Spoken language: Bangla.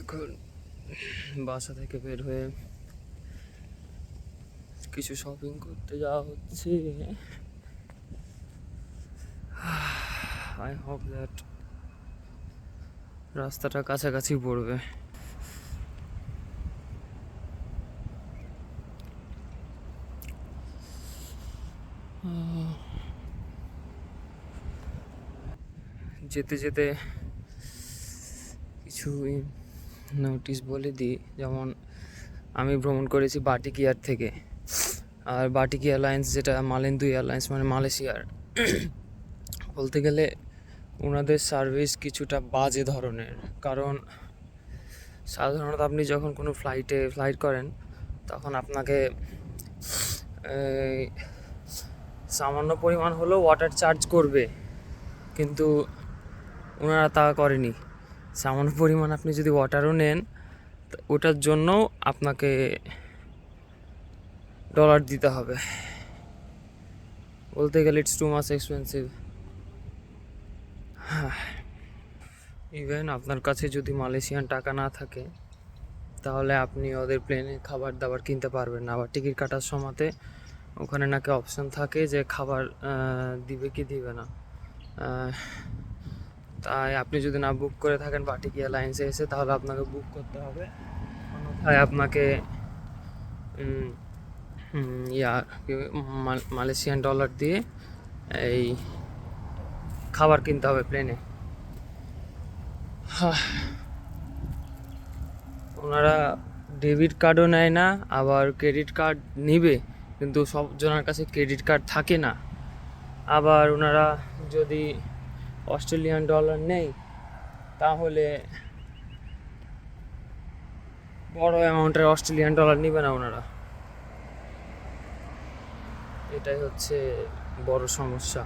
এখন বাসা থেকে বের হয়ে কিছু শপিং করতে যাওয়া হচ্ছে। আই হোপ দ্যাট রাস্তাটা কাছাকাছি পড়বে। যেতে যেতে কিছু নোটিশ বলে দিই, যেমন আমি ভ্রমণ করেছি বাটিক এয়ার থেকে। আর বাটিক এয়ারলাইন্স যেটা মালেন্দু এয়ারলাইন্স মানে মালয়েশিয়ার, বলতে গেলে ওনাদের সার্ভিস কিছুটা বাজে ধরনের। কারণ সাধারণত আপনি যখন কোনো ফ্লাইট করেন তখন আপনাকে সামান্য পরিমাণ হলেও ওয়াটার চার্জ করবে, কিন্তু ওনারা তা করেনি। সামান্য পরিমাণ আপনি যদি ওয়াটারও নেন ওটার জন্য আপনাকে ডলার দিতে হবে। বলতে গেলে it's too much expensive. Even আপনার কাছে যদি মালয়েশিয়ান টাকা না থাকে তাহলে আপনি ওদের প্লেনে খাবার দাবার কিনতে পারবেন না। আবার টিকিট কাটার সময়তে ওখানে নাকি অপশন থাকে যে খাবার দিবে কি দিবে না। তাই আপনি যদি না বুক করে থাকেন বাটিক এয়ারলাইন্সে এসে, তাহলে আপনাকে বুক করতে হবে। অন্যথায় আপনাকে মালয়েশিয়ান ডলার দিয়ে এই খাবার কিনতে হবে প্লেনে। ওনারা ডেবিট কার্ডও নেয় না, আবার ক্রেডিট কার্ড নিবে, কিন্তু সব জনের কাছে ক্রেডিট কার্ড থাকে না। আবার ওনারা যদি অস্ট্রেলিয়ান ডলার নেই তাহলে বড় অ্যামাউন্টের অস্ট্রেলিয়ান ডলার নিবে না ওনারা। এটাই হচ্ছে বড় সমস্যা।